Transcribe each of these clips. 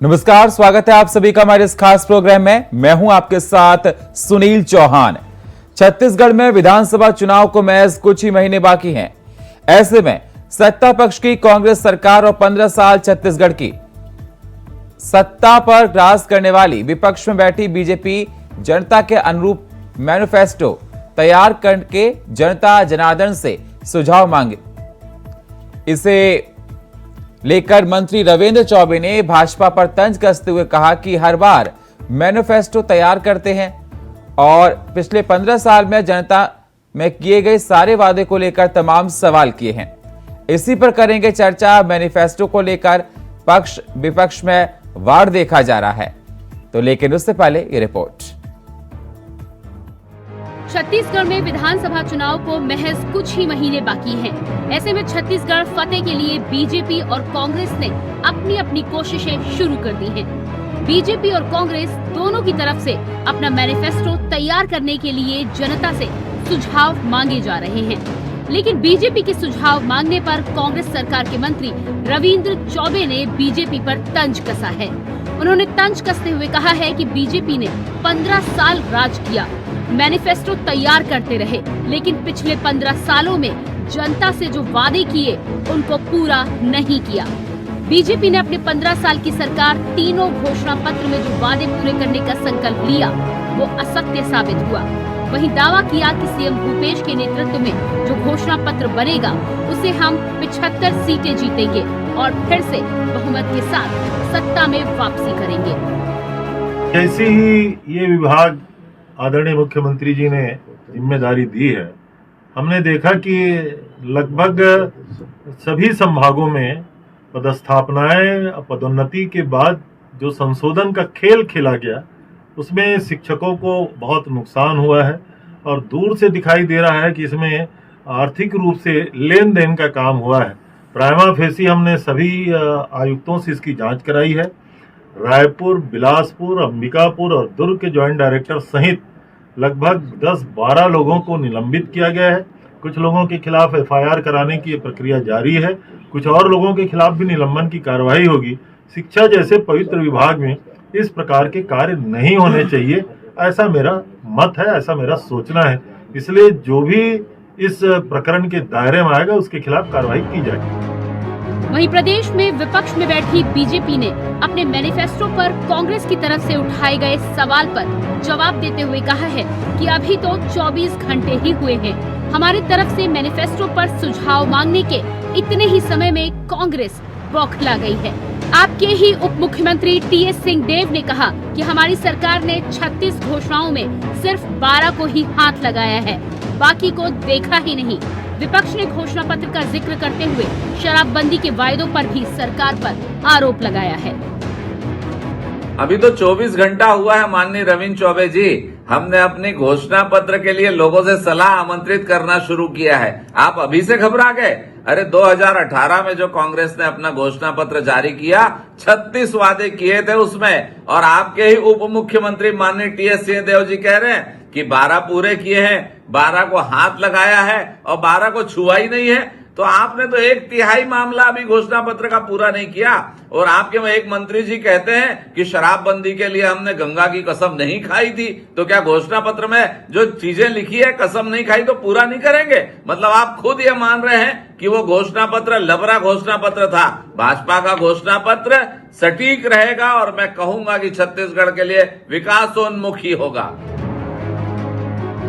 नमस्कार, स्वागत है आप सभी का हमारे इस खास प्रोग्राम में। मैं हूं आपके साथ सुनील चौहान। छत्तीसगढ़ में विधानसभा चुनाव को महज कुछ ही महीने बाकी हैं। ऐसे में सत्ता पक्ष की कांग्रेस सरकार और 15 साल छत्तीसगढ़ की सत्ता पर राज करने वाली विपक्ष में बैठी बीजेपी जनता के अनुरूप मैनिफेस्टो तैयार करके जनता जनार्दन से सुझाव मांगे। इसे लेकर मंत्री रविंद्र चौबे ने भाजपा पर तंज कसते हुए कहा कि हर बार मैनिफेस्टो तैयार करते हैं और पिछले 15 साल में जनता में किए गए सारे वादे को लेकर तमाम सवाल किए हैं। इसी पर करेंगे चर्चा। मैनिफेस्टो को लेकर पक्ष विपक्ष में वार देखा जा रहा है, तो लेकिन उससे पहले ये रिपोर्ट। छत्तीसगढ़ में विधानसभा चुनाव को महज कुछ ही महीने बाकी हैं। ऐसे में छत्तीसगढ़ फतेह के लिए बीजेपी और कांग्रेस ने अपनी अपनी कोशिशें शुरू कर दी हैं। बीजेपी और कांग्रेस दोनों की तरफ से अपना मैनिफेस्टो तैयार करने के लिए जनता से सुझाव मांगे जा रहे हैं, लेकिन बीजेपी के सुझाव मांगने पर कांग्रेस सरकार के मंत्री रविंद्र चौबे ने बीजेपी पर तंज कसा है। उन्होंने तंज कसते हुए कहा है कि बीजेपी ने 15 साल राज किया, मैनिफेस्टो तैयार करते रहे, लेकिन पिछले 15 सालों में जनता से जो वादे किए उनको पूरा नहीं किया। बीजेपी ने अपने 15 साल की सरकार तीनों घोषणा पत्र में जो वादे पूरे करने का संकल्प लिया वो असत्य साबित हुआ। वहीं दावा किया कि सीएम भूपेश के नेतृत्व में जो घोषणा पत्र बनेगा उसे हम 75 सीटें जीतेंगे और फिर से बहुमत के साथ सत्ता में वापसी करेंगे। जैसे ही ये विभाग आदरणीय मुख्यमंत्री जी ने जिम्मेदारी दी है, हमने देखा कि लगभग सभी संभागों में पदस्थापनाएं, पदोन्नति के बाद जो संशोधन का खेल खेला गया उसमें शिक्षकों को बहुत नुकसान हुआ है और दूर से दिखाई दे रहा है कि इसमें आर्थिक रूप से लेन देन का काम हुआ है। प्राइमा फेसी हमने सभी आयुक्तों से इसकी जांच कराई है। रायपुर, बिलासपुर, अंबिकापुर और दुर्ग के ज्वाइंट डायरेक्टर सहित लगभग 10-12 लोगों को निलंबित किया गया है। कुछ लोगों के खिलाफ एफआईआर कराने की प्रक्रिया जारी है। कुछ और लोगों के खिलाफ भी निलंबन की कार्रवाई होगी। शिक्षा जैसे पवित्र विभाग में इस प्रकार के कार्य नहीं होने चाहिए, ऐसा मेरा मत है, ऐसा मेरा सोचना है। इसलिए जो भी इस प्रकरण के दायरे में आएगा उसके खिलाफ कार्रवाई की जाएगी। वहीं प्रदेश में विपक्ष में बैठी बीजेपी ने अपने मैनिफेस्टो पर कांग्रेस की तरफ से उठाए गए सवाल पर जवाब देते हुए कहा है कि अभी तो 24 घंटे ही हुए हैं। हमारी तरफ से मैनिफेस्टो पर सुझाव मांगने के इतने ही समय में कांग्रेस बौखला गई है। आपके ही उप मुख्यमंत्री टीएस सिंहदेव ने कहा कि हमारी सरकार ने 36 घोषणाओं में सिर्फ 12 को ही हाथ लगाया है, बाकी को देखा ही नहीं। विपक्ष ने घोषणा पत्र का जिक्र करते हुए शराबबंदी के वायदों पर भी सरकार पर आरोप लगाया है। अभी तो 24 घंटा हुआ है माननीय रविंद्र चौबे जी। हमने अपनी घोषणा पत्र के लिए लोगों से सलाह आमंत्रित करना शुरू किया है। आप अभी से घबरा गए? अरे 2018 में जो कांग्रेस ने अपना घोषणा पत्र जारी किया, 36 वादे किए थे उसमें, और आपके ही उप मुख्यमंत्री माननीय टीएस सिंहदेव जी कह रहे हैं कि 12 पूरे किए हैं, 12 को हाथ लगाया है और 12 को छुआ ही नहीं है। तो आपने तो 1/3 मामला अभी घोषणा पत्र का पूरा नहीं किया। और आपके में एक मंत्री जी कहते हैं कि शराबबंदी के लिए हमने गंगा की कसम नहीं खाई थी। तो क्या घोषणा पत्र में जो चीजें लिखी है कसम नहीं खाई तो पूरा नहीं करेंगे? मतलब आप खुद ये मान रहे हैं कि वो घोषणा पत्र लबरा घोषणा पत्र था। भाजपा का घोषणा पत्र सटीक रहेगा और मैं कहूंगा कि छत्तीसगढ़ के लिए विकासोन्मुखी होगा।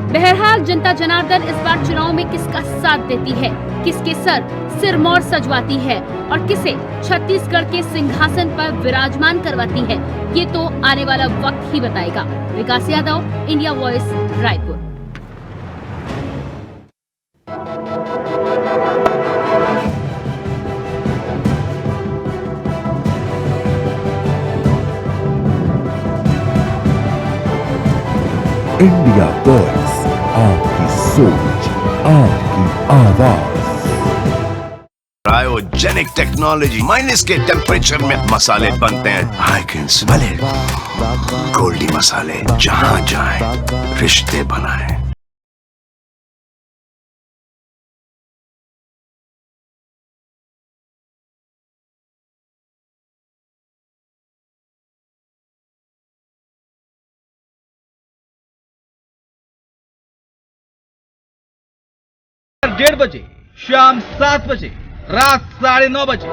बहरहाल जनता जनार्दन इस बार चुनाव में किसका साथ देती है, किसके सर सिरमौर सजवाती है और किसे छत्तीसगढ़ के सिंहासन पर विराजमान करवाती है, ये तो आने वाला वक्त ही बताएगा। Vikas Yadav, India voice, Raipur. India voice, आपकी सोच, आपकी आवाज। क्रायोजेनिक टेक्नोलॉजी, माइनस के टेम्परेचर में मसाले बनते हैं। I can smell it. Goldiee मसाले, जहां जाए रिश्ते बनाए। 1:30 बजे, शाम 7 बजे, रात 9:30 बजे।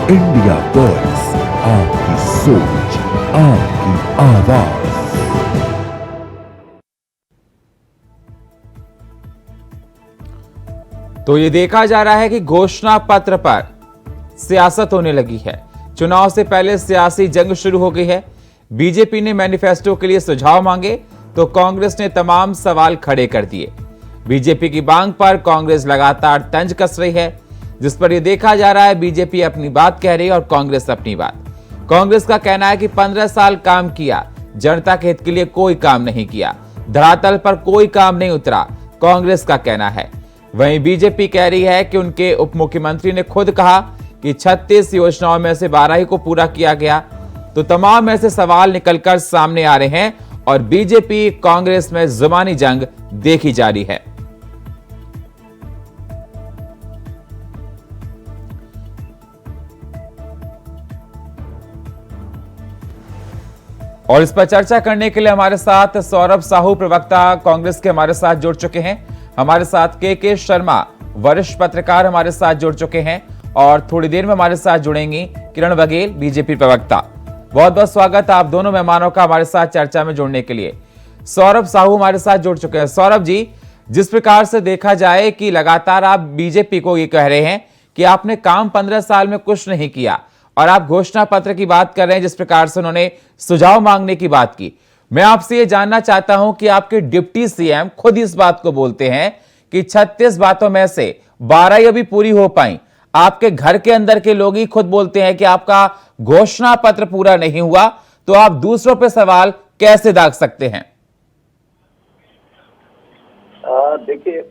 इंडिया वॉइस, आपकी सोच, आपकी आवाज। तो ये देखा जा रहा है कि घोषणा पत्र पर सियासत होने लगी है। चुनाव से पहले सियासी जंग शुरू हो गई है। बीजेपी ने मैनिफेस्टो के लिए सुझाव मांगे तो कांग्रेस ने तमाम सवाल खड़े कर दिए। बीजेपी की मांग पर कांग्रेस लगातार तंज कस रही है, जिस पर यह देखा जा रहा है बीजेपी अपनी बात कह रही है और कांग्रेस अपनी बात। कांग्रेस का कहना है कि 15 साल काम किया, जनता के हित के लिए कोई काम नहीं किया, धरातल पर कोई काम नहीं उतरा, कांग्रेस का कहना है। वहीं बीजेपी कह रही है कि उनके उप मुख्यमंत्री ने खुद कहा कि 36 योजनाओं में से 12 ही को पूरा किया गया। तो तमाम ऐसे सवाल निकलकर सामने आ रहे हैं और बीजेपी कांग्रेस में जुबानी जंग देखी जा रही है। और इस पर चर्चा करने के लिए हमारे साथ सौरभ साहू, प्रवक्ता कांग्रेस के, हमारे साथ जुड़ चुके हैं। हमारे साथ के शर्मा, वरिष्ठ पत्रकार, हमारे साथ जुड़ चुके हैं और थोड़ी देर में हमारे साथ जुड़ेंगी किरण बघेल, बीजेपी प्रवक्ता। बहुत बहुत स्वागत आप दोनों मेहमानों का हमारे साथ चर्चा में जुड़ने के लिए। सौरभ साहू हमारे साथ जुड़ चुके हैं। सौरभ जी, जिस प्रकार से देखा जाए कि लगातार आप बीजेपी को ये कह रहे हैं कि आपने काम 15 साल में कुछ नहीं किया और आप घोषणा पत्र की बात कर रहे हैं, जिस प्रकार से उन्होंने सुझाव मांगने की बात की। मैं आपसे ये जानना चाहता हूं कि आपके डिप्टी सीएम खुद इस बात को बोलते हैं कि 36 बातों में से 12 ही अभी पूरी हो पाई। आपके घर के अंदर के लोग ही खुद बोलते हैं कि आपका घोषणा पत्र पूरा नहीं हुआ, तो आप दूसरों पे सवाल कैसे दाग सकते हैं? देखिए,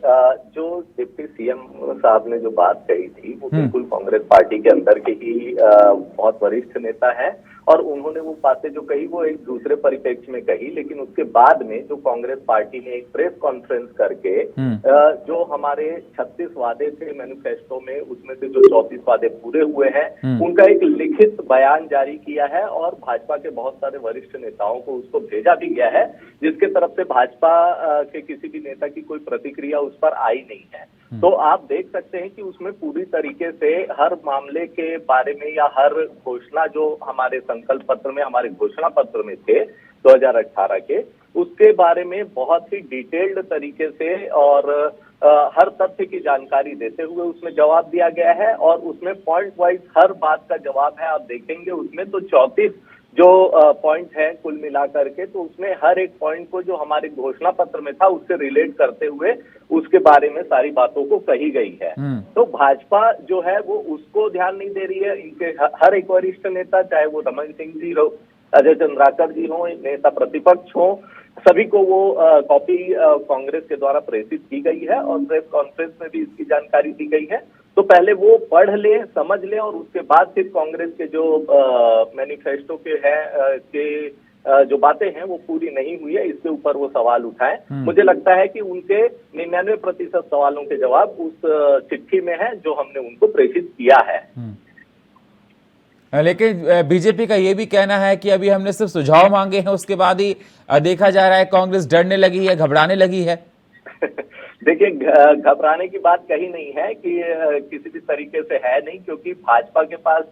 जो डिप्टी सीएम साहब ने जो बात कही थी वो बिल्कुल कांग्रेस पार्टी के अंदर के ही बहुत वरिष्ठ नेता है और उन्होंने वो बातें जो कही वो एक दूसरे परिप्रेक्ष्य में कही, लेकिन उसके बाद में जो कांग्रेस पार्टी ने एक प्रेस कॉन्फ्रेंस करके जो हमारे 36 वादे थे मैनिफेस्टो में, उसमें से जो 34 वादे पूरे हुए हैं उनका एक लिखित बयान जारी किया है और भाजपा के बहुत सारे वरिष्ठ नेताओं को उसको भेजा भी गया है, जिसके तरफ से भाजपा के किसी भी नेता की कोई प्रतिक्रिया उस पर आई नहीं है। तो आप देख सकते हैं कि उसमें पूरी तरीके से हर मामले के बारे में या हर घोषणा जो हमारे संकल्प पत्र में, हमारे घोषणा पत्र में थे 2018 के, उसके बारे में बहुत ही डिटेल्ड तरीके से और हर तथ्य की जानकारी देते हुए उसमें जवाब दिया गया है और उसमें पॉइंट वाइज हर बात का जवाब है। आप देखेंगे उसमें तो 34 जो पॉइंट है कुल मिलाकर के, तो उसमें हर एक पॉइंट को जो हमारे घोषणा पत्र में था उससे रिलेट करते हुए उसके बारे में सारी बातों को कही गई है। तो भाजपा जो है वो उसको ध्यान नहीं दे रही है। इनके हर एक वरिष्ठ नेता, चाहे वो रमन सिंह जी हो, अजय चंद्राकर जी हो, नेता प्रतिपक्ष हो, सभी को वो कॉपी कांग्रेस के द्वारा प्रेषित की गई है और प्रेस कॉन्फ्रेंस में भी इसकी जानकारी दी गई है। तो पहले वो पढ़ ले, समझ ले और उसके बाद फिर कांग्रेस के जो मैनिफेस्टो के हैं जो बातें हैं वो पूरी नहीं हुई है, इसके ऊपर वो सवाल उठाएं। मुझे लगता है कि उनके 99% सवालों के जवाब उस चिट्ठी में है जो हमने उनको प्रेषित किया है। लेकिन बीजेपी का ये भी कहना है कि अभी हमने सिर्फ सुझाव मांगे हैं, उसके बाद ही देखा जा रहा है कांग्रेस डरने लगी है, घबराने लगी है। देखिए, घबराने की बात कहीं नहीं है कि किसी भी तरीके से है नहीं, क्योंकि भाजपा के पास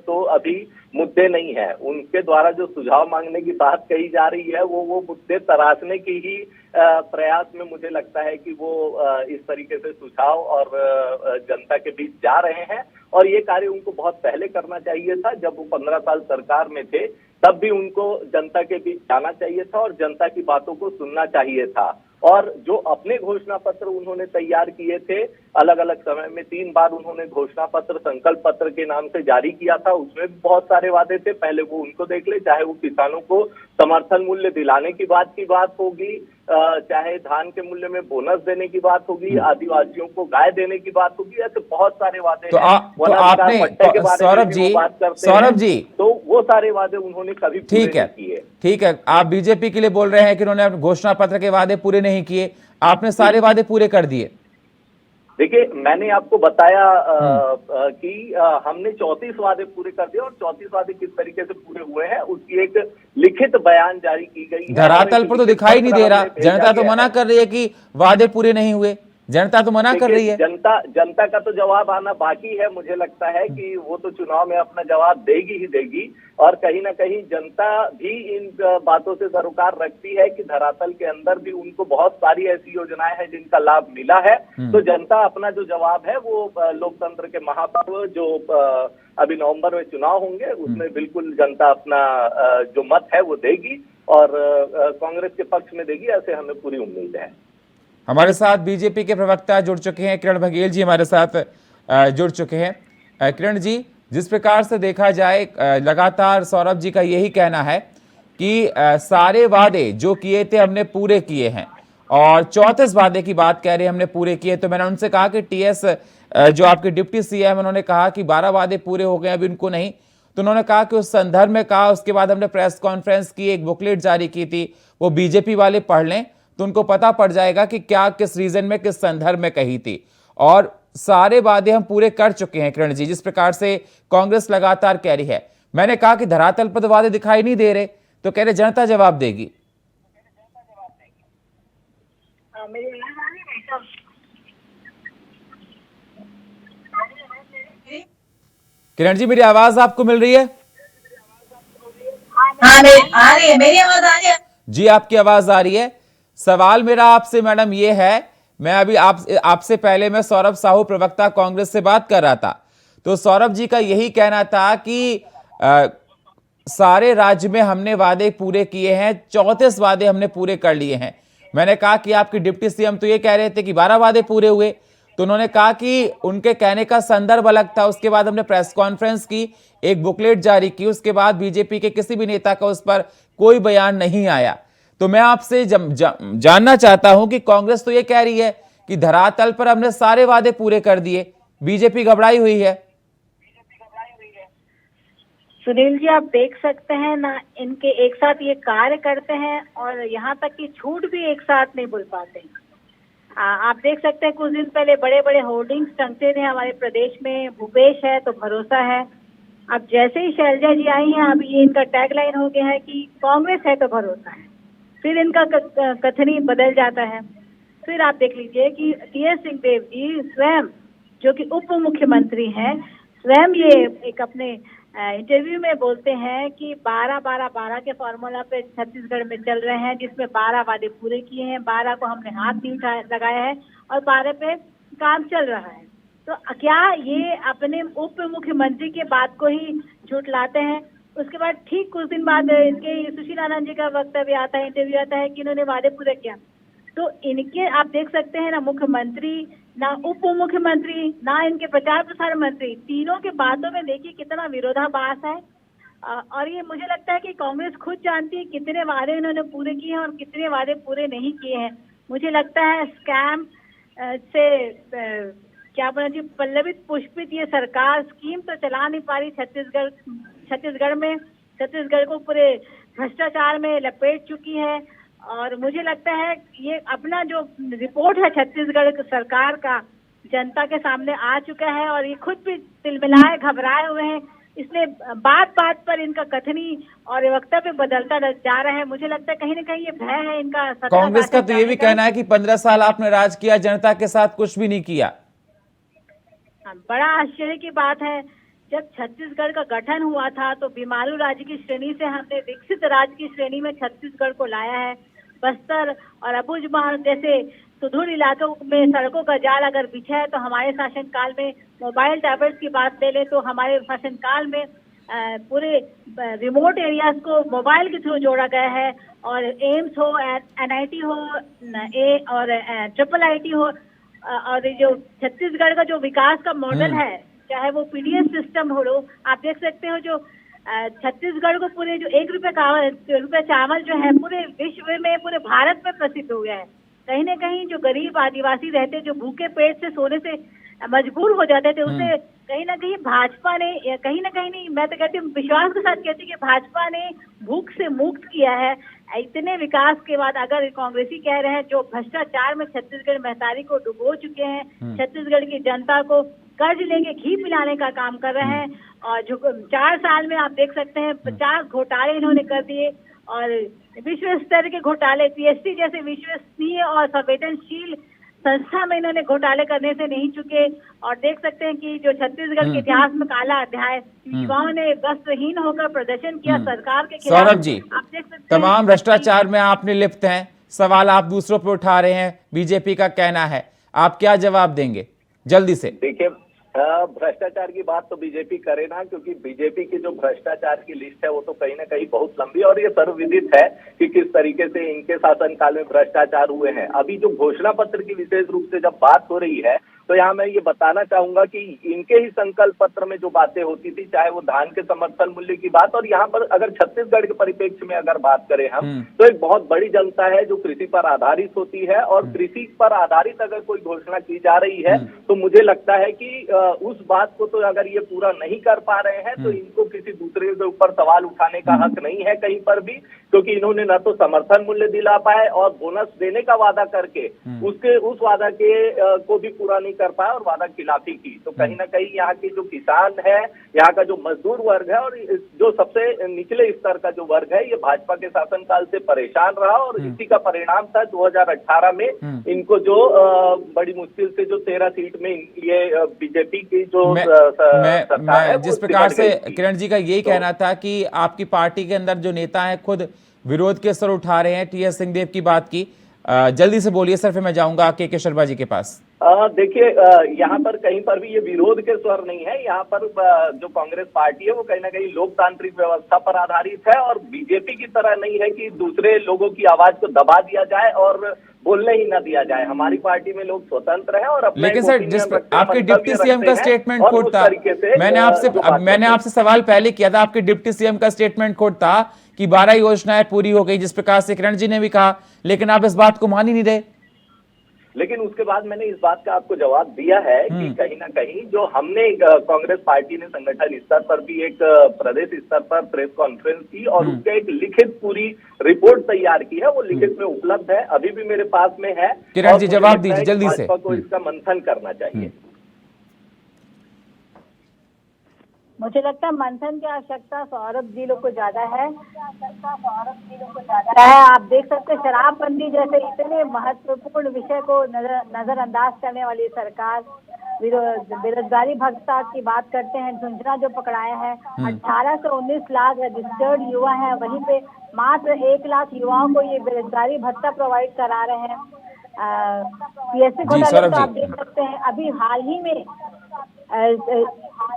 तो अभी मुद्दे नहीं है। उनके द्वारा जो सुझाव मांगने की बात कही जा रही है वो मुद्दे तराशने की ही प्रयास में मुझे लगता है कि वो इस तरीके से सुझाव और जनता के बीच जा रहे हैं। और ये कार्य उनको बहुत पहले करना चाहिए था, जब वो 15 साल सरकार में थे, तब भी उनको जनता के बीच जाना चाहिए था और जनता की बातों को सुनना चाहिए था। और जो अपने घोषणा पत्र उन्होंने तैयार किए थे, अलग अलग समय में 3 बार उन्होंने घोषणा पत्र संकल्प पत्र के नाम से जारी किया था, उसमें भी बहुत सारे वादे थे। पहले वो उनको देख ले, चाहे वो किसानों को समर्थन मूल्य दिलाने की बात होगी, चाहे धान के मूल्य में बोनस देने की बात होगी, आदिवासियों को गाय देने की बात होगी, ऐसे बहुत सारे वादे हैं। तो आपने सौरभ जी तो वो सारे वादे उन्होंने कभी पूरे नहीं किए। ठीक है, आप बीजेपी के लिए बोल रहे हैं कि उन्होंने घोषणा पत्र के वादे पूरे नहीं किए, आपने सारे वादे पूरे कर दिए। देखिए, मैंने आपको बताया कि हमने 34 वादे पूरे कर दिए और 34 वादे किस तरीके से पूरे हुए हैं उसकी एक लिखित बयान जारी की गई है। धरातल पर तो दिखाई नहीं दे रहा, जनता तो मना कर रही है कि वादे पूरे नहीं हुए, जनता तो मना कर रही है। जनता का तो जवाब आना बाकी है। मुझे लगता है कि वो तो चुनाव में अपना जवाब देगी ही देगी और कहीं ना कहीं जनता भी इन बातों से सरोकार रखती है कि धरातल के अंदर भी उनको बहुत सारी ऐसी योजनाएं हैं जिनका लाभ मिला है। तो जनता अपना जो जवाब है वो लोकतंत्र के महापर्व जो अभी नवंबर में चुनाव होंगे उसमें बिल्कुल जनता अपना जो मत है वो देगी और कांग्रेस के पक्ष में देगी, ऐसे हमें पूरी उम्मीद है। हमारे साथ बीजेपी के प्रवक्ता जुड़ चुके हैं, किरण बघेल जी हमारे साथ जुड़ चुके हैं। किरण जी, जिस प्रकार से देखा जाए लगातार सौरभ जी का यही कहना है कि सारे वादे जो किए थे हमने पूरे किए हैं और 34 वादे की बात कह रहे हैं हमने पूरे किए। तो मैंने उनसे कहा कि टीएस जो आपके डिप्टी सीएम उन्होंने कहा कि 12 वादे पूरे हो गए अभी उनको नहीं, तो उन्होंने कहा कि उस संदर्भ में कहा। उसके बाद हमने प्रेस कॉन्फ्रेंस की, एक बुकलेट जारी की थी, वो बीजेपी वाले पढ़ लें तो उनको पता पड़ जाएगा कि क्या किस रीजन में किस संदर्भ में कही थी। और सारे वादे हम पूरे कर चुके हैं किरण जी, जिस प्रकार से कांग्रेस लगातार कह रही है। मैंने कहा कि धरातल पर वादे दिखाई नहीं दे रहे, तो कह रहे जनता जवाब देगी। किरण जी, मेरी आवाज आपको मिल रही है? आ रही है, मेरी आवाज आ रही है? जी, आपकी आवाज आ रही है। सवाल मेरा आपसे मैडम ये है, मैं अभी आपसे पहले मैं सौरभ साहू प्रवक्ता कांग्रेस से बात कर रहा था, तो सौरभ जी का यही कहना था कि सारे राज्य में हमने वादे पूरे किए हैं, 34 वादे हमने पूरे कर लिए हैं। मैंने कहा कि आपके डिप्टी सीएम तो ये कह रहे थे कि 12 वादे पूरे हुए, तो उन्होंने कहा कि उनके कहने का संदर्भ अलग था। उसके बाद हमने प्रेस कॉन्फ्रेंस की, एक बुकलेट जारी की, उसके बाद बीजेपी के किसी भी नेता का उस पर कोई बयान नहीं आया। तो मैं आपसे जानना चाहता हूं कि कांग्रेस तो ये कह रही है कि धरातल पर हमने सारे वादे पूरे कर दिए, बीजेपी घबराई हुई है। सुनील जी, आप देख सकते हैं ना, इनके एक साथ ये कार्य करते हैं और यहाँ तक कि झूठ भी एक साथ नहीं बोल पाते। आप देख सकते हैं कुछ दिन पहले बड़े बड़े होर्डिंग्स टंगते थे हमारे प्रदेश में, भूपेश है तो भरोसा है। अब जैसे ही शैलजा जी आई हैं, अब ये इनका टैगलाइन हो गया है कि कांग्रेस है तो भरोसा है। फिर इनका कथनी बदल जाता है। फिर आप देख लीजिए कि टीएस सिंहदेव जी स्वयं, जो कि उप मुख्यमंत्री हैं, स्वयं ये एक अपने इंटरव्यू में बोलते हैं कि 12-12-12 के फॉर्मूला पे छत्तीसगढ़ में चल रहे हैं, जिसमें 12 वादे पूरे किए हैं, 12 को हमने हाथ नहीं लगाया है और 12 पे काम चल रहा है। तो क्या ये अपने उप मुख्यमंत्री के बात को ही झुठलाते हैं? उसके बाद ठीक कुछ दिन बाद इनके सुशील आनंद जी का वक्तव्य आता है, इंटरव्यू आता है कि इन्होंने वादे पूरे किया। तो इनके आप देख सकते हैं ना मुख्यमंत्री, ना उप मुख्यमंत्री, ना इनके प्रचार प्रसार मंत्री, तीनों के बातों में देखिए कितना विरोधाभास है। और ये मुझे लगता है कि कांग्रेस खुद जानती है कितने वादे इन्होंने पूरे किए हैं और कितने वादे पूरे नहीं किए हैं। मुझे लगता है स्कैम से क्या बोला जी, पल्लवित पुष्पित ये सरकार स्कीम तो चला नहीं पा रही छत्तीसगढ़ में, छत्तीसगढ़ को पूरे भ्रष्टाचार में लपेट चुकी है। और मुझे लगता है ये अपना जो रिपोर्ट है छत्तीसगढ़ सरकार का जनता के सामने आ चुका है और ये खुद भी तिलमिलाए घबराए हुए हैं। इसलिए बात बात पर इनका कथनी और वक्तव्य बदलता जा रहा है। मुझे लगता है कहीं ना कहीं ये भय है इनका। कांग्रेस का तो ये भी कहना है कि 15 साल आपने राज किया, जनता के साथ कुछ भी नहीं किया। बड़ा आश्चर्य की बात है, जब छत्तीसगढ़ का गठन हुआ था तो बीमारू राज्य की श्रेणी से हमने विकसित राज्य की श्रेणी में छत्तीसगढ़ को लाया है। बस्तर और अबुझमाड़ जैसे सुदूर इलाकों में सड़कों का जाल अगर बिछा है तो हमारे शासनकाल में, मोबाइल टावर्स की बात ले ले तो हमारे शासनकाल में पूरे रिमोट एरियाज को मोबाइल के थ्रू जोड़ा गया है। और एम्स हो, NIT हो, और IIIT हो, और जो छत्तीसगढ़ का जो विकास का मॉडल है, चाहे वो PDS सिस्टम हो, आप देख सकते हो जो छत्तीसगढ़ को पूरे जो 1 रुपये चावल जो है पूरे विश्व में, पूरे भारत में प्रसिद्ध हो गया है। कहीं ना कहीं जो गरीब आदिवासी रहते, जो भूखे पेट से सोने से मजबूर हो जाते थे। उसे कहीं ना कहीं भाजपा ने, या कहीं ना कहीं नहीं, मैं तो कहती हूँ विश्वास के साथ कहती हूँ कि भाजपा ने भूख से मुक्त किया है। इतने विकास के बाद अगर कांग्रेसी कह रहे हैं जो भ्रष्टाचार में छत्तीसगढ़ महतारी को डुबो चुके हैं, छत्तीसगढ़ की जनता को कर्ज लेके घी पिलाने का काम कर रहे हैं, और जो 4 साल में आप देख सकते हैं 50 घोटाले इन्होंने कर दिए, और विश्व स्तर के घोटाले, पीएससी जैसे विश्वसनीय और संवेदनशील संस्था में इन्होंने घोटाले करने से नहीं चुके। और देख सकते हैं कि जो छत्तीसगढ़ के इतिहास में काला अध्याय, युवाओं ने वस्त्रहीन होकर प्रदर्शन किया सरकार के खिलाफ। सौरभ जी, आप देख सकते हैं तमाम भ्रष्टाचार में आपने लिप्त हैं, सवाल आप दूसरों पर उठा रहे हैं, बीजेपी का कहना है, आप क्या जवाब देंगे जल्दी से? देखिए, भ्रष्टाचार की बात तो बीजेपी करे ना, क्योंकि बीजेपी की जो भ्रष्टाचार की लिस्ट है वो तो कहीं ना कहीं बहुत लंबी, और ये सर्वविदित है कि किस तरीके से इनके शासनकाल में भ्रष्टाचार हुए हैं। अभी जो घोषणा पत्र की विशेष रूप से जब बात हो रही है, तो यहाँ मैं ये बताना चाहूंगा कि इनके ही संकल्प पत्र में जो बातें होती थी, चाहे वो धान के समर्थन मूल्य की बात, और यहाँ पर अगर छत्तीसगढ़ के परिप्रेक्ष्य में अगर बात करें हम, तो एक बहुत बड़ी जनता है जो कृषि पर आधारित होती है, और कृषि पर आधारित अगर कोई घोषणा की जा रही है तो मुझे लगता है कि उस बात को तो अगर ये पूरा नहीं कर पा रहे हैं तो इनको किसी दूसरे के ऊपर सवाल उठाने का हक नहीं है कहीं पर भी, क्योंकि इन्होंने न तो समर्थन मूल्य दिला पाए और बोनस देने का वादा करके उस वादा के को भी पूरा नहीं कर पाए और वादा खिलाफी की। तो कहीं ना कहीं यहाँ की जो किसान है, यहाँ का जो मजदूर वर्ग है, और जो सबसे निचले स्तर का जो वर्ग है, ये भाजपा के शासनकाल से परेशान रहा, और इसी का परिणाम था 2018 में इनको जो बड़ी मुश्किल से जो 13 सीट में ये बीजेपी की जो सरकार है, जिस प्रकार से किरण जी का यही कहना था कि आपकी पार्टी के अंदर जो नेता है खुद विरोध के स्वर उठा रहे हैं, टीएस सिंहदेव की बात की, जल्दी से बोलिए सर, फिर मैं जाऊंगा के शर्मा जी के पास। देखिए, यहाँ पर कहीं पर भी ये विरोध के स्वर नहीं है। यहाँ पर जो कांग्रेस पार्टी है वो कहीं ना कहीं लोकतांत्रिक व्यवस्था पर आधारित है, और बीजेपी की तरह नहीं है कि दूसरे लोगों की आवाज को दबा दिया जाए और बोलने ही ना दिया जाए। हमारी पार्टी में लोग स्वतंत्र हैं और अपने, लेकिन सर जिस आपके डिप्टी सीएम का स्टेटमेंट कोट था, मैंने आपसे सवाल पहले किया था, आपके डिप्टी सीएम का स्टेटमेंट कोट था कि 12 योजनाएं पूरी हो गई, जिस प्रकार से किरण जी ने भी कहा, लेकिन आप इस बात को मान ही नहीं रहे। लेकिन उसके बाद मैंने इस बात का आपको जवाब दिया है कि कहीं ना कहीं जो हमने कांग्रेस पार्टी ने संगठन स्तर पर भी एक प्रदेश स्तर पर प्रेस कॉन्फ्रेंस की और उसका एक लिखित पूरी रिपोर्ट तैयार की है, वो लिखित में उपलब्ध है, अभी भी मेरे पास में है। किरण जी जवाब दीजिए जल्दी से। भाजपा को इसका मंथन करना चाहिए। मुझे लगता है मंथन की आवश्यकता सौरभ जी लोग को ज्यादा है। आप देख सकते हैं शराबबंदी जैसे इतने महत्वपूर्ण विषय को नजरअंदाज करने वाली सरकार, बेरोजगारी भत्ता की बात करते हैं, झुंझुनू जो पकड़ाया है, 18 से 19 लाख रजिस्टर्ड युवा है, वहीं पे मात्र 1 लाख युवाओं को ये बेरोजगारी भत्ता प्रोवाइड करा रहे हैं। पीएससी घोटाले तो आप देख सकते हैं, अभी हाल ही में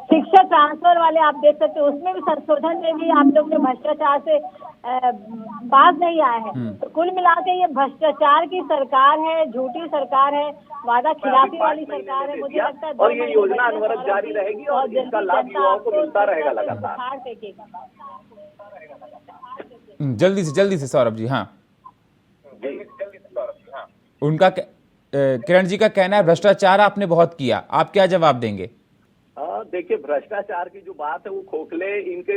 शिक्षा ट्रांसफर वाले आप देख सकते हैं, उसमें भी संशोधन में भी आप लोग ने भ्रष्टाचार से बाज नहीं आए हैं। तो कुल मिला के ये भ्रष्टाचार की सरकार है, झूठी सरकार है, वादा खिलाफी वाली सरकार है। मुझे लगता है और ये योजना अनवरत जारी रहेगी और इसका लाभ युवाओं को मिलता रहेगा लगातार। जल्दी से सौरभ जी। हाँ, उनका किरण जी का कहना है भ्रष्टाचार आपने बहुत किया, आप क्या जवाब देंगे? देखिए, भ्रष्टाचार की जो बात है वो खोखले इनके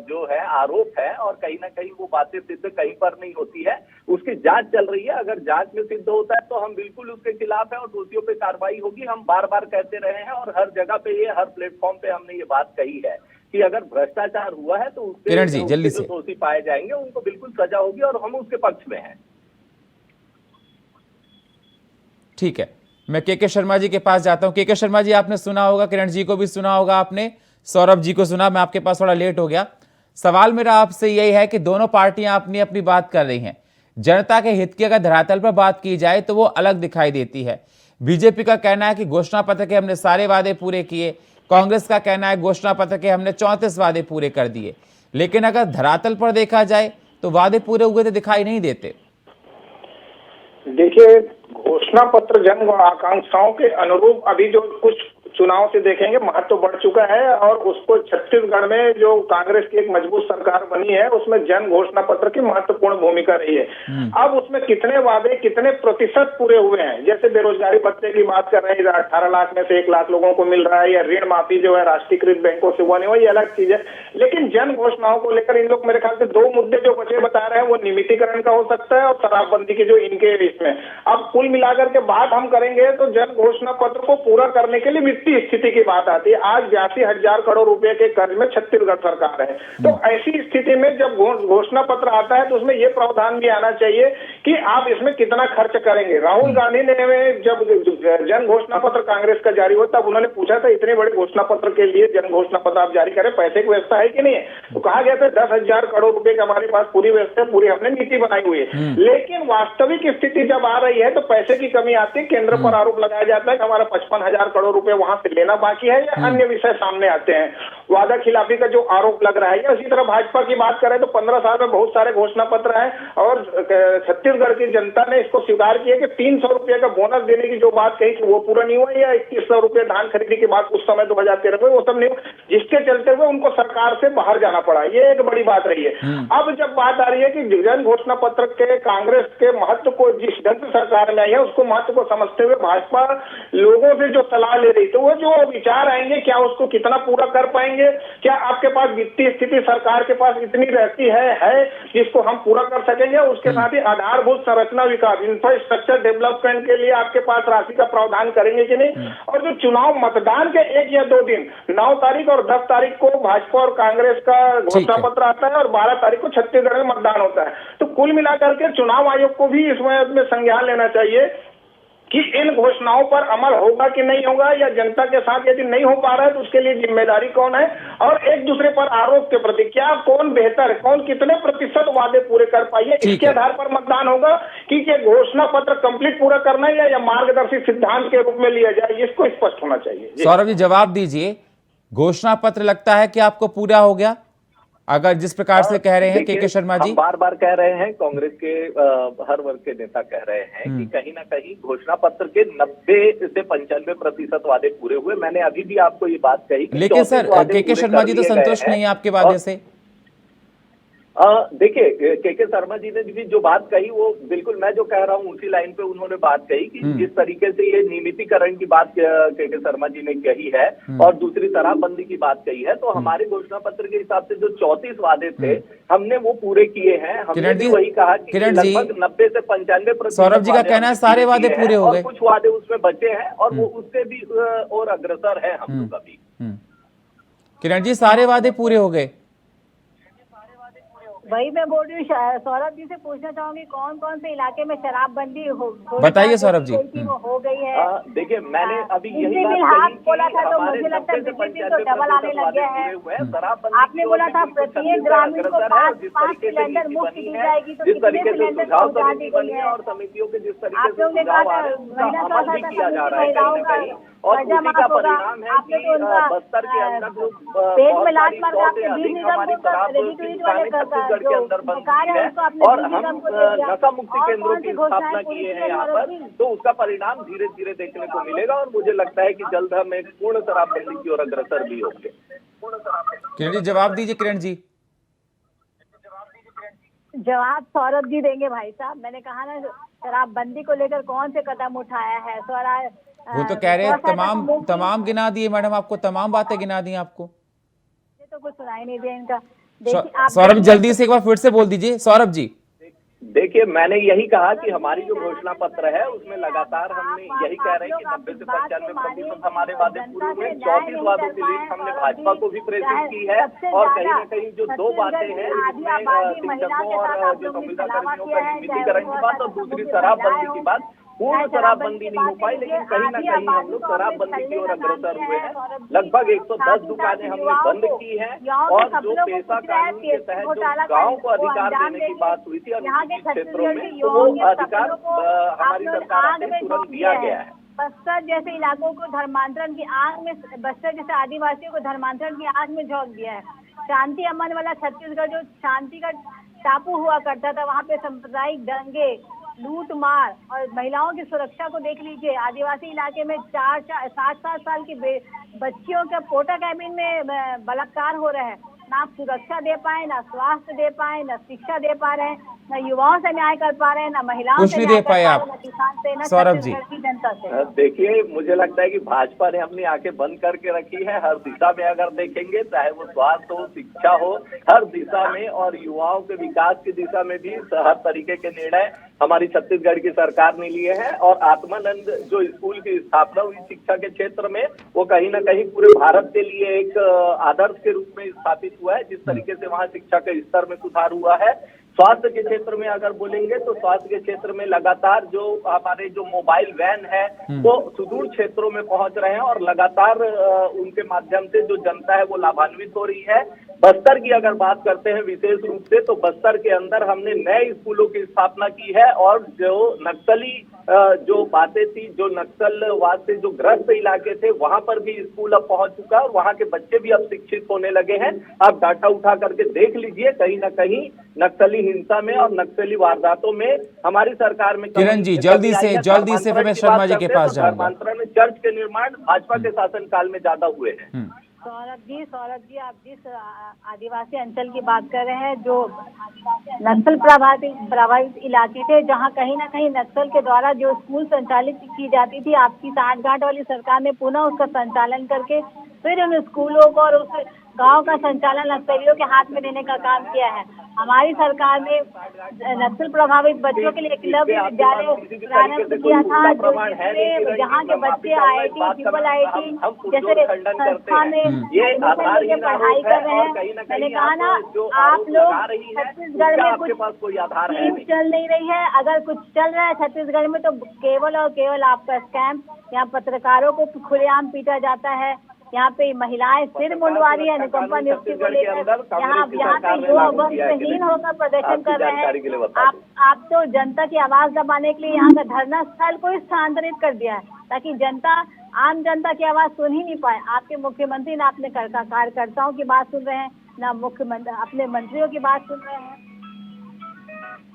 जो है आरोप है, और कहीं ना कहीं वो बातें सिद्ध कहीं पर नहीं होती है। उसकी जांच चल रही है, अगर जांच में सिद्ध होता है तो हम बिल्कुल उसके खिलाफ है और दोषियों पे कार्रवाई होगी। हम बार बार कहते रहे हैं और हर जगह पे ये, हर प्लेटफॉर्म पे हमने ये बात कही है कि अगर भ्रष्टाचार हुआ है तो उसके जो दोषी पाए जाएंगे उनको बिल्कुल सजा होगी, और हम उसके पक्ष में हैं। ठीक है, मैं के शर्मा जी के पास जाता हूं। के शर्मा जी, आपने सुना होगा, किरण जी को भी सुना होगा, आपने सौरभ जी को सुना, मैं आपके पास थोड़ा लेट हो गया। सवाल मेरा आपसे यही है कि दोनों पार्टियां अपनी अपनी बात कर रही हैं, जनता के हित की अगर धरातल पर बात की जाए तो वो अलग दिखाई देती है। बीजेपी का कहना है कि घोषणा पत्र के हमने सारे वादे पूरे किए, कांग्रेस का कहना है घोषणा पत्र के हमने 34 वादे पूरे कर दिए, लेकिन अगर धरातल पर देखा जाए तो वादे पूरे हुए तो दिखाई नहीं देते। देखिए, घोषणा पत्र जन आकांक्षाओं के अनुरूप अभी जो कुछ चुनाव से देखेंगे महत्व तो बढ़ चुका है और उसको छत्तीसगढ़ में जो कांग्रेस की एक मजबूत सरकार बनी है उसमें जन घोषणा पत्र की महत्वपूर्ण भूमिका रही है। अब उसमें कितने वादे कितने प्रतिशत पूरे हुए हैं, जैसे बेरोजगारी भत्ते की बात कर रहे हैं 18 लाख में से 1 लाख लोगों को मिल रहा है, या ऋण माफी जो है राष्ट्रीयकृत बैंकों से हुआ नहीं हुआ, ये अलग चीज है। लेकिन जन घोषणाओं को लेकर इन लोग मेरे ख्याल से 2 मुद्दे जो बचे बता रहे हैं वो नियमितीकरण का हो सकता है और शराबबंदी के जो इनके इसमें। अब कुल मिलाकर के बात हम करेंगे तो जन घोषणा पत्र को पूरा करने के लिए वित्तीय स्थिति की बात आती है। आज 82,000 करोड़ रुपए के कर्ज में छत्तीसगढ़ सरकार है, तो ऐसी स्थिति में जब घोषणा पत्र आता है तो उसमें यह प्रावधान भी आना चाहिए कि आप इसमें कितना खर्च करेंगे। राहुल गांधी ने जब जन घोषणा पत्र कांग्रेस का जारी हुआ तब उन्होंने पूछा था इतने बड़े घोषणा पत्र के लिए जन घोषणा पत्र आप जारी करें, पैसे की व्यवस्था है कि नहीं है? तो कहा गया था 10,000 करोड़ रुपए की हमारे पास पूरी व्यवस्था, पूरी हमने नीति बनाई हुई है। लेकिन वास्तविक स्थिति जब आ रही है तो पैसे की कमी आती है। केंद्र पर आरोप लगाया जाता है कि हमारा 55,000 करोड़ रुपए वहां से लेना बाकी है, या अन्य विषय सामने आते हैं। वादा खिलाफी का जो आरोप लग रहा है, या इसी तरह भाजपा की बात करें तो 15 साल में बहुत सारे घोषणा पत्र हैं और छत्तीसगढ़ की जनता ने इसको स्वीकार किया कि 300 रुपए का बोनस देने की जो बात कही थी वो पूरा नहीं हुआ, या 2100 रुपए धान खरीदी की बात उस समय 2013 में वो सब नहीं, जिसके चलते हुए उनको सरकार से बाहर जाना पड़ा। ये एक बड़ी बात रही है। अब जब बात आ रही है कि जन घोषणा पत्र के कांग्रेस के महत्व को जिस ढंग से सरकार में आई है उसको महत्व को समझते हुए भाजपा लोगों से जो सलाह ले रही, तो वो जो विचार आएंगे क्या उसको कितना पूरा कर पाएंगे? क्या आपके पास वित्तीय स्थिति सरकार के पास इतनी रहती है जिसको हम पूरा कर सकेंगे? उसके साथ ही आधारभूत संरचना विकास, इंफ्रास्ट्रक्चर डेवलपमेंट के लिए आपके पास राशि का प्रावधान करेंगे कि नहीं? और जो चुनाव मतदान के 1 या 2 दिन 9 तारीख और 10 तारीख को भाजपा और कांग्रेस का घोषणा पत्र आता है और 12 तारीख को छत्तीसगढ़ में मतदान होता है। तो कुल मिलाकर के चुनाव आयोग को भी इसमें संज्ञान लेना चाहिए कि इन घोषणाओं पर अमल होगा कि नहीं होगा, या जनता के साथ यदि नहीं हो पा रहा है तो उसके लिए जिम्मेदारी कौन है, और एक दूसरे पर आरोप के प्रति क्या कौन बेहतर है, कौन कितने प्रतिशत वादे पूरे कर पाइए, इसके आधार पर मतदान होगा कि ये घोषणा पत्र कंप्लीट पूरा करना है या मार्गदर्शी सिद्धांत के रूप में लिया जाए, इसको स्पष्ट होना चाहिए। सौरभ जी जवाब दीजिए, घोषणा पत्र लगता है कि आपको पूरा हो गया अगर जिस प्रकार से कह रहे हैं के शर्मा जी? बार बार कह रहे हैं, कांग्रेस के हर वर्ग के नेता कह रहे हैं कि कहीं ना कहीं घोषणा पत्र के 90 से 95% वादे पूरे हुए। मैंने अभी भी आपको ये बात कही, लेकिन सर के शर्मा जी तो संतुष्ट नहीं है आपके वादे से। देखिए के शर्मा जी ने भी जो बात कही वो बिल्कुल मैं जो कह रहा हूँ उसी लाइन पे उन्होंने बात कही कि जिस तरीके से ये नियमितीकरण की बात के शर्मा जी ने कही है और दूसरी शराबबंदी की बात कही है, तो हमारे घोषणा पत्र के हिसाब से जो 34 वादे थे हमने वो पूरे किए हैं। हमने भी वही कहा कि लगभग 90 से 95%। सौरभ जी का कहना है सारे वादे पूरे हो गए, कुछ वादे उसमें बचे हैं और वो उससे भी और अग्रसर है हम लोग अभी। किरण जी सारे वादे पूरे हो गए? वही मैं बोल रही हूँ, सौरभ जी से पूछना चाहूंगी कौन कौन से इलाके में शराबबंदी हो बताइए सौरभ जी। वो हो गई है। देखिए मैंने अभी यही बात बोला था तो मुझे लगता है बीजेपी तो डबल आने लग गया है। आपने बोला था प्रत्येक ग्रामीण को 5 सिलेंडर मुफ्त दी जाएगी, तो कितने सिलेंडर पहुंचा दी गई है? और समितियों के जिस तरीके आप लोगों ने कहा था महिला किया जा रहा है कहीं ना कहीं, और उसी का परिणाम है कि बस्तर के अंदर जो पेट में लात मार आपके बीज निगम को के अंदर बंद है और हम नशा मुक्ति केंद्रों की स्थापना किए हैं यहाँ पर, तो उसका परिणाम धीरे धीरे देखने को मिलेगा और मुझे लगता है कि जल्द हम एक पूर्ण शराबबंदी की ओर अग्रसर भी होंगे। किरण जी जवाब दीजिए। किरण जी जवाब सौरभ जी देंगे। भाई साहब मैंने कहा ना शराबबंदी को लेकर कौन से कदम उठाया है? वो तो कह रहे हैं तमाम गिना दिए मैडम, आपको तमाम बातें गिना दी आपको, तो कुछ सुनाई नहीं दिया इनका। सौरभ जल्दी से एक बार फिर से बोल दीजिए। सौरभ जी देखिए मैंने यही कहा कि हमारी जो घोषणा पत्र है उसमें लगातार हमने यही कह रहे हैं कि 90 से 95% हमारे वादे पूरे हुए। 34 वादों की लिस्ट हमने भाजपा को भी प्रेरित की है और कहीं न कहीं जो 2 बातें हैं जिसमें शिक्षकों और जो संविदा कर्मियों का नियमितीकरण की बात और दूसरी शराबबंदी की बात, पूर्ण शराबबंदी नहीं हो पाई, लेकिन कहीं ना कहीं हम लोग शराबबंदी की ओर अग्रसर हुए हैं। लगभग 110 दुकानें हमने बंद की हैं और जो पेशा कानून के तहत जो गांव को अधिकार देने की बात हुई थी और क्षेत्रों में, तो वो अधिकार हमारी सरकार से तुरंत दिया गया है। बस्तर जैसे इलाकों को धर्मांतरण की आग में, बस्तर जैसे आदिवासियों को धर्मांतरण की आग में झोंक दिया है। शांति अमन वाला छत्तीसगढ़ जो शांति का टापू हुआ करता था, वहाँ पे सांप्रदायिक दंगे लूट मार और महिलाओं की सुरक्षा को देख लीजिए। आदिवासी इलाके में 7-7 साल की बच्चियों के पोटा कैबिन में बलात्कार हो रहे हैं। ना आप सुरक्षा दे पाए, ना स्वास्थ्य दे पाए, ना शिक्षा दे पा रहे हैं, ना युवाओं से न्याय कर पा रहे हैं, ना महिलाओं कुछ से नहीं न्याय दे पाए कर पा आप। रहे हैं, ना किसान से, ना सौरभ जी। छत्तीसगढ़ की जनता से। देखिए, मुझे लगता है कि भाजपा ने अपनी आंखें बंद करके रखी है। हर दिशा में अगर देखेंगे, चाहे वो स्वास्थ्य हो, शिक्षा हो, हर दिशा में, और युवाओं के विकास की दिशा में भी हर तरीके के निर्णय हमारी छत्तीसगढ़ की सरकार ने लिए हैं। और आत्मानंद जो स्कूल की स्थापना हुई शिक्षा के क्षेत्र में, वो कहीं ना कहीं पूरे भारत के लिए एक आदर्श के रूप में स्थापित हुआ है। जिस तरीके से वहाँ शिक्षा के स्तर में सुधार हुआ है। स्वास्थ्य के क्षेत्र में अगर बोलेंगे तो स्वास्थ्य के क्षेत्र में लगातार जो हमारे जो मोबाइल वैन है वो सुदूर क्षेत्रों में पहुंच रहे हैं और लगातार उनके माध्यम से जो जनता है वो लाभान्वित हो रही है। बस्तर की अगर बात करते हैं विशेष रूप से, तो बस्तर के अंदर हमने नए स्कूलों की स्थापना की है और जो नक्सली जो बातें थी, जो नक्सलवाद से जो ग्रस्त इलाके थे, वहां पर भी स्कूल अब पहुंच चुका है और वहां के बच्चे भी अब शिक्षित होने लगे हैं। आप डाटा उठा करके देख लीजिए, कहीं ना कहीं नक्सली हिंसा में और नक्सली वारदातों में हमारी सरकार में किरण जी, जल्दी से रमेश शर्मा जी के पास जाऊंगा। धर्मांतरण में चर्च के निर्माण भाजपा के शासनकाल में ज्यादा हुए हैं। सौरभ जी, आप जिस आदिवासी अंचल की बात कर रहे हैं, जो नक्सल प्रभावित इलाके थे, जहां कहीं ना कहीं नक्सल के द्वारा जो स्कूल संचालित की जाती थी, आपकी साठगांठ वाली सरकार ने पुनः उसका संचालन करके फिर उन स्कूलों को और उस गांव का संचालन नक्सलियों के हाथ में देने का काम किया है। हमारी सरकार ने नक्सल प्रभावित बच्चों के लिए एकलव्य विद्यालय प्रारंभ किया था, जहाँ के बच्चे IIT, ट्रिपल IIT जैसे संस्था में पढ़ाई कर रहे हैं। मैंने कहा ना, आप लोग छत्तीसगढ़ में कुछ चीज चल नहीं रही है। अगर कुछ चल रहा है छत्तीसगढ़ में तो केवल और केवल आपका स्कैम। यहाँ पत्रकारों को खुलेआम पीटा जाता है, यहाँ पे महिलाएं सिर मुंडवा रही है अनुकंपा नियुक्ति को लेकर। यहाँ पे युवा वस्त्रहीन होकर प्रदर्शन कर रहे हैं। आप तो जनता की आवाज दबाने के लिए यहाँ का धरना स्थल को स्थानांतरित कर दिया है, ताकि आम जनता की आवाज सुन ही नहीं पाए। आपके मुख्यमंत्री ना अपने कार्यकर्ताओं की बात सुन रहे हैं, ना मुख्यमंत्री अपने मंत्रियों की बात सुन रहे हैं।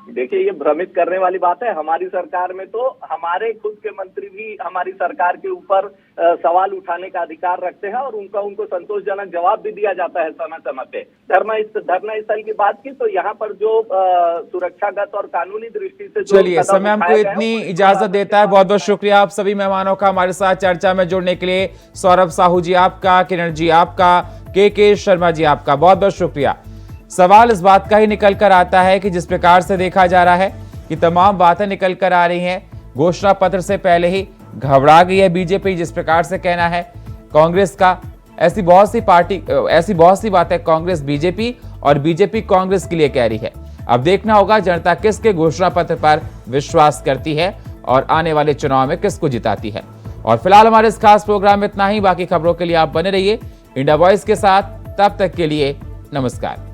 देखिए, ये भ्रमित करने वाली बात है। हमारी सरकार में तो हमारे खुद के मंत्री भी हमारी सरकार के ऊपर सवाल उठाने का अधिकार रखते हैं और उनको संतोषजनक जवाब भी दिया जाता है समय समय पे। धरना स्थल की बात की तो यहाँ पर जो सुरक्षागत और कानूनी दृष्टि से, चलिए समय हमको इतनी इजाजत देता है। बहुत बहुत शुक्रिया आप सभी मेहमानों का हमारे साथ चर्चा में जुड़ने के लिए। सौरभ साहू जी आपका, किरण जी आपका, के शर्मा जी आपका बहुत बहुत शुक्रिया। सवाल इस बात का ही निकल कर आता है कि जिस प्रकार से देखा जा रहा है कि तमाम बातें निकल कर आ रही हैं, घोषणा पत्र से पहले ही घबरा गई है बीजेपी, जिस प्रकार से कहना है कांग्रेस का। ऐसी बहुत सी बातें कांग्रेस बीजेपी और बीजेपी कांग्रेस के लिए कह रही है। अब देखना होगा जनता किसके घोषणा पत्र पर विश्वास करती है और आने वाले चुनाव में किसको जिताती है। और फिलहाल हमारे इस खास प्रोग्राम में इतना ही। बाकी खबरों के लिए आप बने रहिए इंडिया वॉइस के साथ। तब तक के लिए नमस्कार।